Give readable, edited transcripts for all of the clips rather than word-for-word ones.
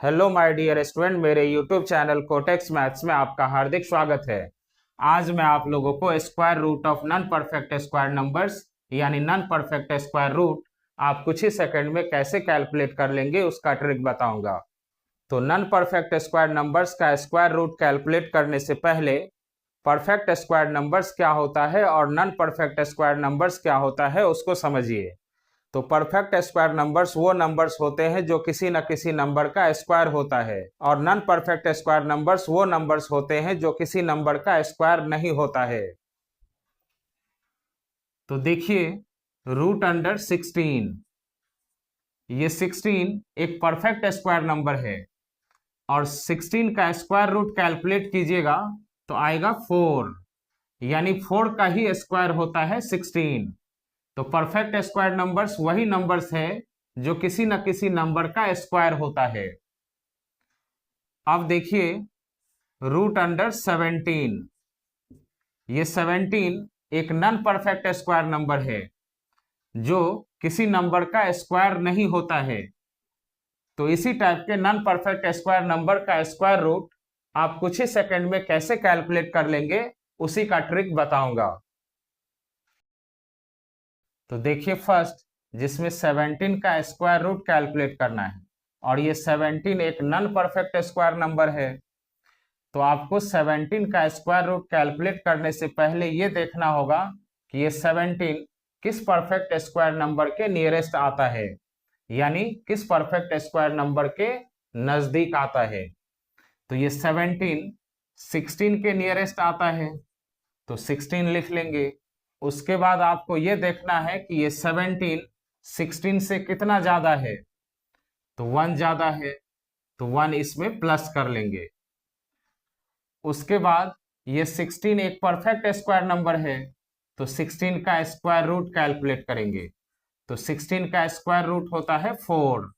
Hello my dear student, मेरे YouTube channel cortex maths में आपका हार्दिक स्वागत है। आज मैं आप लोगों को square root of non perfect square numbers यानी नॉन परफेक्ट स्क्वायर रूट आप कुछ ही सेकंड में कैसे कैलकुलेट कर लेंगे उसका ट्रिक बताऊंगा। तो नॉन परफेक्ट स्क्वायर नंबर्स का स्क्वायर रूट कैलकुलेट करने से पहले परफेक्ट स्क्वायर नंबर्स क्या होता है और नॉन परफेक्ट स्क्वायर नंबर्स क्या होता है उसको समझिए। तो परफेक्ट स्क्वायर नंबर्स वो नंबर्स होते हैं जो किसी न किसी नंबर का स्क्वायर होता है, और नॉन परफेक्ट स्क्वायर नंबर्स वो नंबर्स होते हैं जो किसी नंबर का स्क्वायर नहीं होता है। तो देखिए, रूट अंडर 16, ये 16 एक परफेक्ट स्क्वायर नंबर है और 16 का स्क्वायर रूट कैलकुलेट कीजिएगा तो आएगा 4, यानी 4 का ही स्क्वायर होता है 16। तो परफेक्ट स्क्वायर नंबर्स वही नंबर्स है जो किसी न किसी नंबर का स्क्वायर होता है। अब देखिए, रूट अंडर 17, ये 17 एक नॉन परफेक्ट स्क्वायर नंबर है जो किसी नंबर का स्क्वायर नहीं होता है। तो इसी टाइप के नॉन परफेक्ट स्क्वायर नंबर का स्क्वायर रूट आप कुछ ही सेकंड में कैसे कैलकुलेट कर लेंगे उसी का ट्रिक बताऊंगा। तो देखिए, फर्स्ट जिसमें 17 का स्क्वायर रूट कैलकुलेट करना है, और ये 17 एक नॉन परफेक्ट स्क्वायर नंबर है। तो आपको 17 का स्क्वायर रूट कैलकुलेट करने से पहले ये देखना होगा कि ये 17 किस परफेक्ट स्क्वायर नंबर के नियरेस्ट आता है, यानी किस परफेक्ट स्क्वायर नंबर के नजदीक आता है। तो ये 17 16 के नियरेस्ट आता है, तो 16 लिख लेंगे। उसके बाद आपको ये देखना है कि ये 17 16 से कितना ज्यादा है, तो 1 ज्यादा है, तो 1 इसमें प्लस कर लेंगे। उसके बाद ये 16 एक परफेक्ट स्क्वायर नंबर है, तो 16 का स्क्वायर रूट कैलकुलेट करेंगे। तो 16 का स्क्वायर रूट होता है 4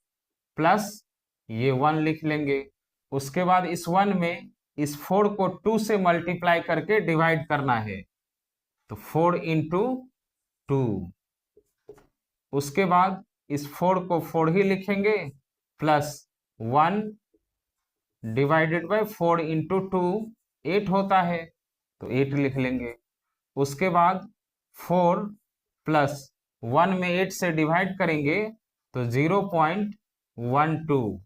प्लस ये 1 लिख लेंगे। उसके बाद इस 1 में इस 4 को 2 से मल्टीप्लाई करके डिवाइड करना है, तो 4 इंटू 2। उसके बाद इस 4 को 4 ही लिखेंगे प्लस 1 डिवाइडेड बाय 4 इंटू 2 8 होता है, तो 8 लिख लेंगे। उसके बाद 4 प्लस 1 में 8 से डिवाइड करेंगे तो 0.12।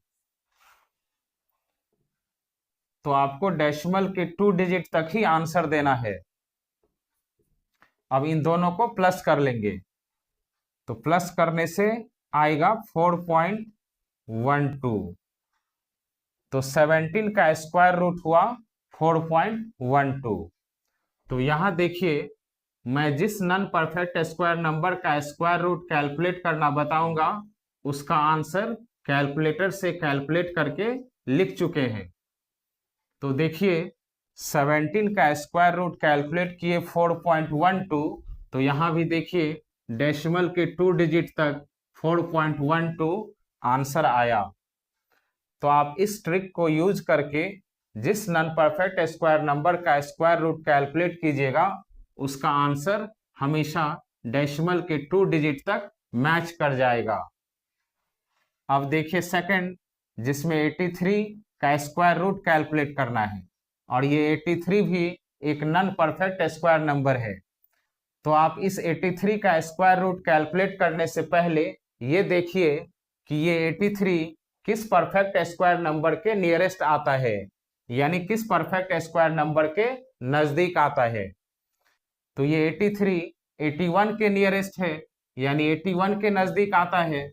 तो आपको डेसिमल के 2 डिजिट तक ही आंसर देना है। अब इन दोनों को प्लस कर लेंगे, तो प्लस करने से आएगा 4.12। तो 17 का स्क्वायर रूट हुआ 4.12। तो यहां देखिए, मैं जिस नॉन परफेक्ट स्क्वायर नंबर का स्क्वायर रूट कैलकुलेट करना बताऊंगा उसका आंसर कैलकुलेटर से कैलकुलेट करके लिख चुके हैं। तो देखिए, 17 का स्क्वायर रूट कैलकुलेट किए 4.12, तो यहां भी देखिए डेसिमल के 2 डिजिट तक 4.12 आंसर आया। तो आप इस ट्रिक को यूज करके जिस नॉन परफेक्ट स्क्वायर नंबर का स्क्वायर रूट कैलकुलेट कीजिएगा उसका आंसर हमेशा डेसिमल के 2 डिजिट तक मैच कर जाएगा। अब देखिए सेकंड, जिसमें 83 का स्क्वायर रूट कैलकुलेट करना है, और ये 83 भी एक नॉन परफेक्ट स्क्वायर नंबर है। तो आप इस 83 का स्क्वायर रूट कैलकुलेट करने से पहले ये देखिए कि ये 83 किस परफेक्ट स्क्वायर नंबर के नियरेस्ट आता है, यानी किस परफेक्ट स्क्वायर नंबर के नजदीक आता है। तो ये 83 81 के नियरेस्ट है, यानी 81 के नजदीक आता है,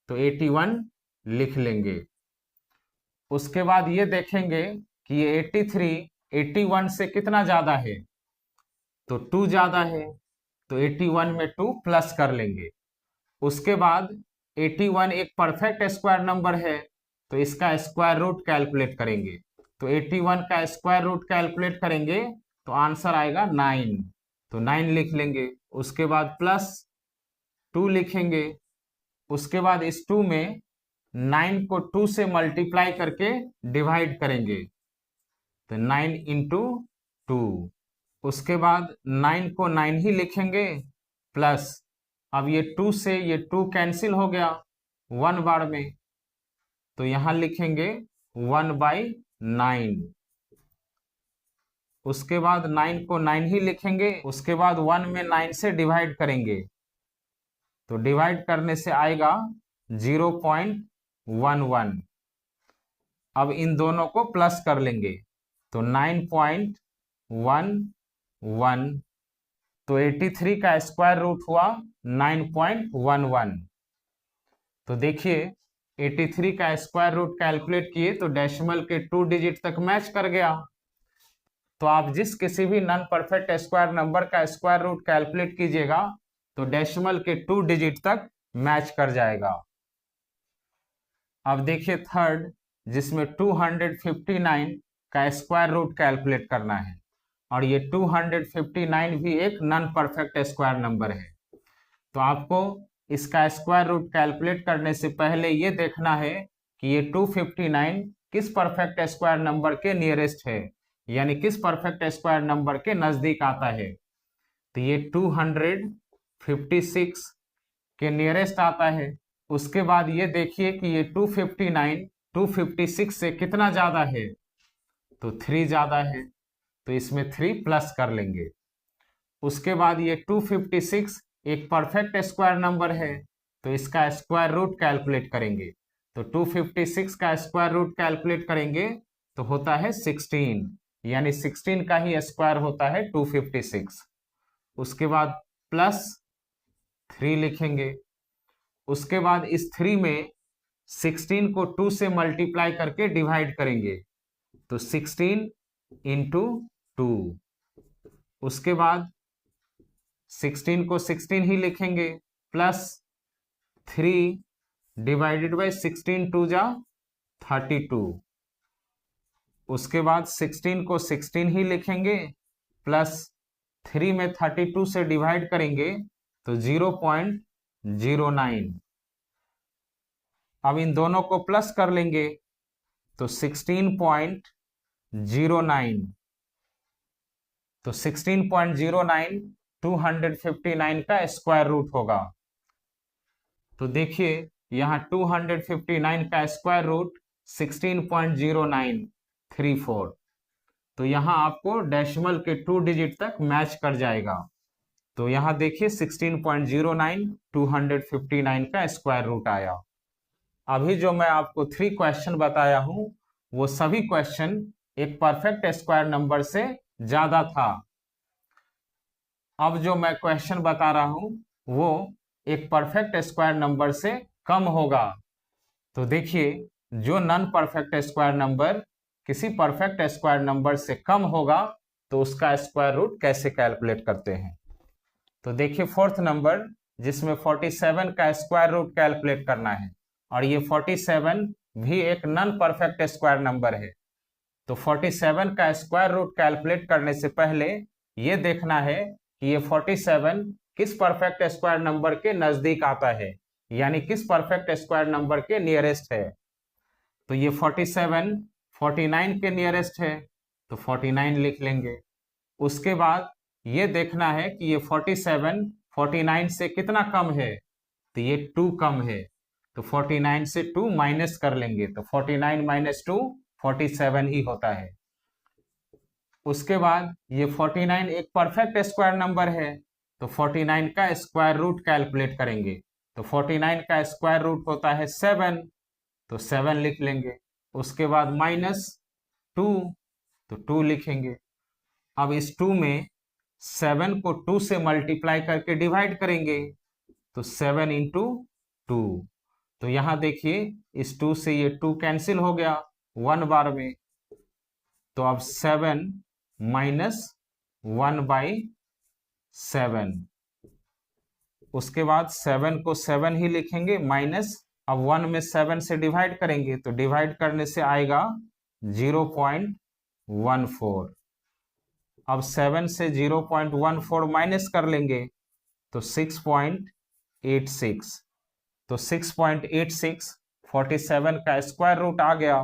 तो 81 लिख लेंगे। उसके बाद ये देखेंगे कि ये 83 81 से कितना ज्यादा है, तो 2 ज्यादा है, तो 81 में 2 प्लस कर लेंगे। उसके बाद 81 एक परफेक्ट स्क्वायर नंबर है, तो इसका स्क्वायर रूट कैलकुलेट करेंगे। तो 81 का स्क्वायर रूट कैलकुलेट करेंगे तो आंसर आएगा 9, तो 9 लिख लेंगे। उसके बाद प्लस 2 लिखेंगे। उसके बाद इस 2 में 9 को 2 से मल्टीप्लाई करके डिवाइड करेंगे, तो 9 इंटू 2। उसके बाद 9 को 9 ही लिखेंगे प्लस, अब ये 2 से ये 2 कैंसिल हो गया 1 बार में, तो यहां लिखेंगे 1/9। उसके बाद 9 को 9 ही लिखेंगे, उसके बाद 1 में 9 से डिवाइड करेंगे, तो डिवाइड करने से आएगा 0.11। अब इन दोनों को प्लस कर लेंगे, तो 9.11, तो 83 का स्क्वायर रूट हुआ 9.11। तो देखिए 83 का स्क्वायर रूट कैलकुलेट किए तो डेसिमल के 2 डिजिट तक मैच कर गया। तो आप जिस किसी भी नॉन परफेक्ट स्क्वायर नंबर का स्क्वायर रूट कैलकुलेट कीजिएगा तो डेसिमल के 2 डिजिट तक मैच कर जाएगा। अब देखिए थर्ड, जिसमें 259 का स्क्वायर रूट कैलकुलेट करना है, और ये 259 भी एक नॉन परफेक्ट स्क्वायर नंबर है। तो आपको इसका स्क्वायर रूट कैलकुलेट करने से पहले ये देखना है कि ये 259 किस परफेक्ट स्क्वायर नंबर के नियरेस्ट है, यानी किस परफेक्ट स्क्वायर नंबर के नजदीक आता है। तो ये 256 के नियरेस्ट आता है। उसके बाद ये देखिए कि ये 259 256 से कितना ज्यादा है, तो 3 ज्यादा है, तो इसमें 3 प्लस कर लेंगे। उसके बाद ये 256 एक परफेक्ट स्क्वायर नंबर है, तो इसका स्क्वायर रूट कैलकुलेट करेंगे। तो 256 का स्क्वायर रूट कैलकुलेट करेंगे तो होता है 16, यानी 16 का ही स्क्वायर होता है 256। उसके बाद प्लस 3 लिखेंगे। उसके बाद इस 3 में 16 को 2 से मल्टीप्लाई करके डिवाइड करेंगे, तो 16 इंटू 2। उसके बाद 16 को 16 ही लिखेंगे, प्लस 3 डिवाइडेड बाई 16 2 जा 32। उसके बाद 16 को 16 ही लिखेंगे, प्लस 3 में 32 से डिवाइड करेंगे तो 0.09। अब इन दोनों को प्लस कर लेंगे तो 16.09। तो 16.09 259 का स्क्वायर रूट होगा। तो देखिए यहाँ 259 का स्क्वायर रूट 16.0934। तो यहाँ आपको डेसिमल के 2 डिजिट तक मैच कर जाएगा। तो यहाँ देखिए 16.09 259 का स्क्वायर रूट आया। अभी जो मैं आपको 3 क्वेश्चन बताया हूं वो सभी क्वेश्चन एक परफेक्ट स्क्वायर नंबर से ज्यादा था। अब जो मैं क्वेश्चन बता रहा हूं वो एक परफेक्ट स्क्वायर नंबर से कम होगा। तो देखिए जो नॉन परफेक्ट स्क्वायर नंबर किसी परफेक्ट स्क्वायर नंबर से कम होगा तो उसका स्क्वायर रूट कैसे कैलकुलेट करते हैं। तो देखिए फोर्थ नंबर, जिसमें 47 का स्क्वायर रूट कैलकुलेट करना है, और ये 47 भी एक नॉन परफेक्ट स्क्वायर नंबर है। तो 47 का स्क्वायर रूट कैलकुलेट करने से पहले ये देखना है कि ये 47 किस परफेक्ट स्क्वायर नंबर के नजदीक आता है, यानी किस परफेक्ट स्क्वायर नंबर के नियरेस्ट है। तो ये 47 49 के नियरेस्ट है, तो 49 लिख लेंगे। उसके बाद ये देखना है कि ये 47 49 से कितना कम है, तो ये 2 कम है, तो 49 से 2 माइनस कर लेंगे, तो 49 माइनस 2 47 ही होता है। उसके बाद ये 49 एक परफेक्ट स्क्वायर नंबर है, तो 49 का स्क्वायर रूट कैलकुलेट करेंगे। तो 49 का स्क्वायर रूट होता है 7, तो 7 लिख लेंगे। उसके बाद माइनस 2, तो 2 लिखेंगे। अब इस 2 में 7 को 2 से मल्टीप्लाई करके डिवाइड करेंगे, तो 7 इंटू 2। तो यहां देखिए इस 2 से ये 2 कैंसिल हो गया 1 बार में, तो अब 7 माइनस 1/7। उसके बाद 7 को 7 ही लिखेंगे, माइनस अब 1 में 7 से डिवाइड करेंगे, तो डिवाइड करने से आएगा 0.14। अब 7 से 0.14 माइनस कर लेंगे तो 6.86। तो 6.86 47 का स्क्वायर रूट आ गया।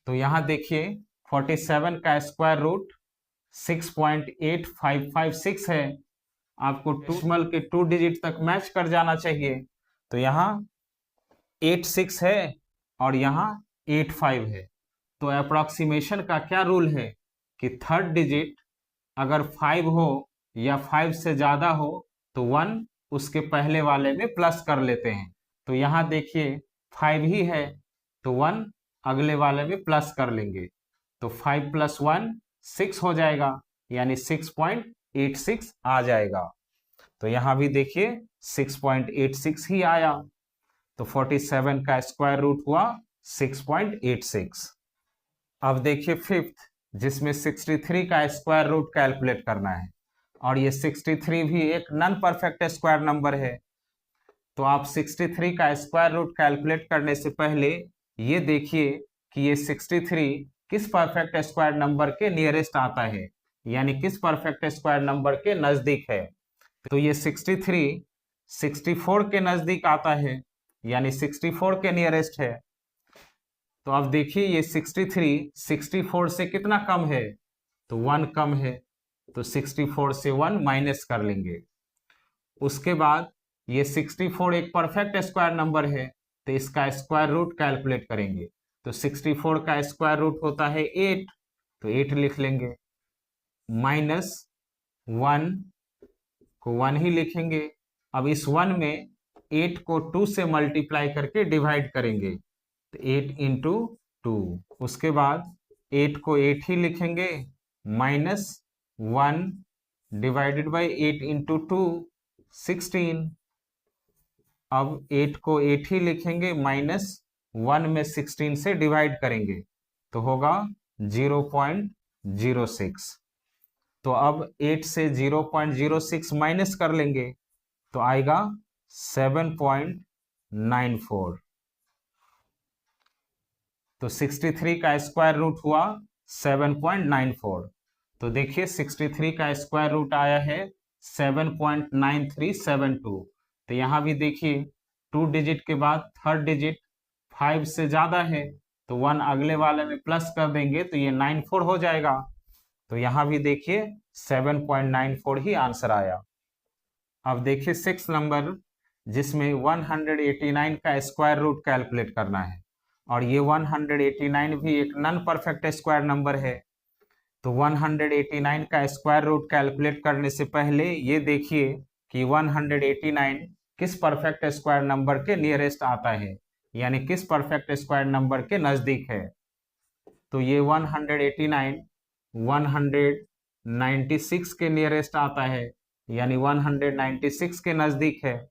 तो यहां देखिए 47 का स्क्वायर रूट 6.8556 है। आपको डेसिमल के 2 डिजिट तक मैच कर जाना चाहिए। तो यहाँ 86 है और यहाँ 85 है। तो अप्रोक्सीमेशन का क्या रूल है कि थर्ड डिजिट अगर 5 हो या 5 से ज्यादा हो तो 1 उसके पहले वाले में प्लस कर लेते हैं। तो यहाँ देखिए 5 ही है तो 1 अगले वाले में प्लस कर लेंगे, तो 5 + 1 6 हो जाएगा, यानी 6.86 आ जाएगा। तो यहाँ भी देखिए 6.86 ही आया, तो 47 का स्क्वायर रूट हुआ 6.86। अब देखिए फिफ्थ, जिसमें 63 का स्क्वायर रूट कैलकुलेट करना है, और ये 63 भी एक नॉन परफेक्ट स्क्वायर नंबर है। तो आप 63 का स्क्वायर रूट कैलकुलेट करने से पहले ये देखिए कि ये 63 किस परफेक्ट स्क्वायर नंबर के नियरेस्ट आता है, यानी किस परफेक्ट स्क्वायर नंबर के नजदीक है। तो ये 63 64 के नजदीक आता है, यानी 64 के नियरेस्ट है। तो अब देखिए ये 63 64 से कितना कम है, तो 1 कम है, तो 64 से 1 माइनस कर लेंगे। उसके बाद ये 64 एक परफेक्ट स्क्वायर नंबर है, तो इसका स्क्वायर रूट कैलकुलेट करेंगे। तो 64 का स्क्वायर रूट होता है 8, तो 8 लिख लेंगे, माइनस 1 को 1 ही लिखेंगे। अब इस 1 में 8 को 2 से मल्टीप्लाई करके डिवाइड करेंगे, तो 8 × 2। उसके बाद 8 को 8 ही लिखेंगे, माइनस 1 डिवाइडेड बाई 8 × 2 16। अब 8 को 8 ही लिखेंगे, माइनस 1 में 16 से डिवाइड करेंगे तो होगा 0.06। तो अब 8 से 0.06 माइनस कर लेंगे तो आएगा 7.94। तो 63 का स्क्वायर रूट हुआ 7.94। तो देखिए 63 का स्क्वायर रूट आया है 7.9372। तो यहाँ भी देखिए 2 डिजिट के बाद थर्ड डिजिट 5 से ज्यादा है तो 1 अगले वाले में प्लस कर देंगे तो ये 94 हो जाएगा। तो यहाँ भी देखिए 7.94 ही आंसर आया। अब देखिए 6 नंबर, जिसमें 189 का स्क्वायर रूट कैलकुलेट करना है, और ये 189 भी एक नॉन परफेक्ट स्क्वायर नंबर है। तो 189 का स्क्वायर रूट कैलकुलेट करने से पहले ये देखिए कि 189 किस परफेक्ट स्क्वायर नंबर के नियरेस्ट आता है, यानी किस परफेक्ट स्क्वायर नंबर के नजदीक है। तो ये 189 196 के नियरेस्ट आता है, यानी 196 के नजदीक है।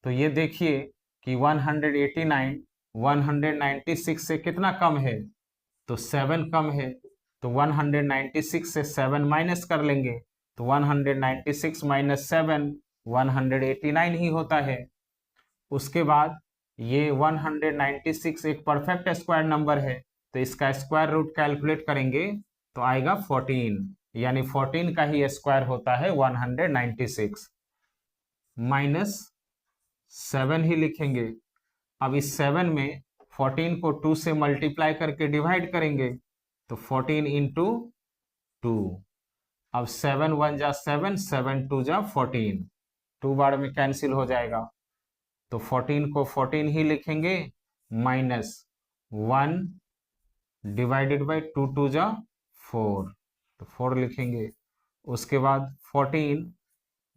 तो ये देखिए कि 189 196 से कितना कम है, तो 7 कम है। तो 196 से 7 माइनस कर लेंगे तो 196 - 7 189 ही होता है। उसके बाद ये 196 एक परफेक्ट स्क्वायर नंबर है, तो इसका स्क्वायर रूट कैलकुलेट करेंगे तो आएगा 14, यानी 14 का ही स्क्वायर होता है 196, माइनस 7 ही लिखेंगे। अब इस 7 में 14 को 2 से मल्टीप्लाई करके डिवाइड करेंगे तो 14 × 2। अब 7 × 1 = 7, 7 × 2 = 14, 2 बार में कैंसिल हो जाएगा। तो 14 को 14 ही लिखेंगे, माइनस 1 डिवाइडेड बाई 2 2 = 4, तो 4 लिखेंगे। उसके बाद 14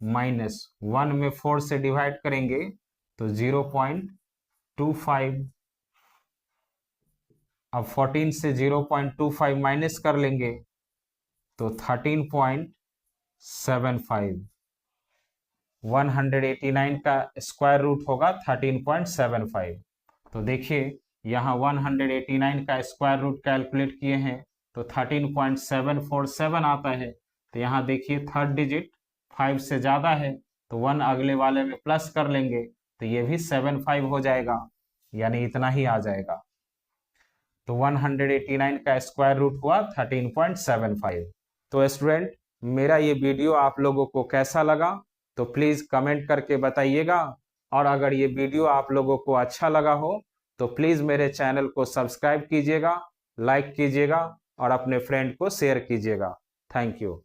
माइनस 1 में 4 से डिवाइड करेंगे तो 0.25। अब 14 से 0.25 माइनस कर लेंगे तो 13.75। 189 का स्क्वायर रूट होगा 13.75। तो देखिए यहाँ 189 का स्क्वायर रूट कैलकुलेट किए हैं तो 13.747 आता है। तो यहाँ देखिए थर्ड डिजिट 5 से ज़्यादा है तो 1 अगले वाले में प्लस कर लेंगे तो ये भी 75 हो जाएगा, यानी इतना ही आ जाएगा। तो 189 का स्क्वायर रूट हुआ 13.75। तो स्टूडेंट, मेरा ये वीडियो आप लोगों को कैसा लगा तो प्लीज़ कमेंट करके बताइएगा, और अगर ये वीडियो आप लोगों को अच्छा लगा हो तो प्लीज़ मेरे चैनल को सब्सक्राइब कीजिएगा, लाइक कीजिएगा और अपने फ्रेंड को शेयर कीजिएगा। Thank you.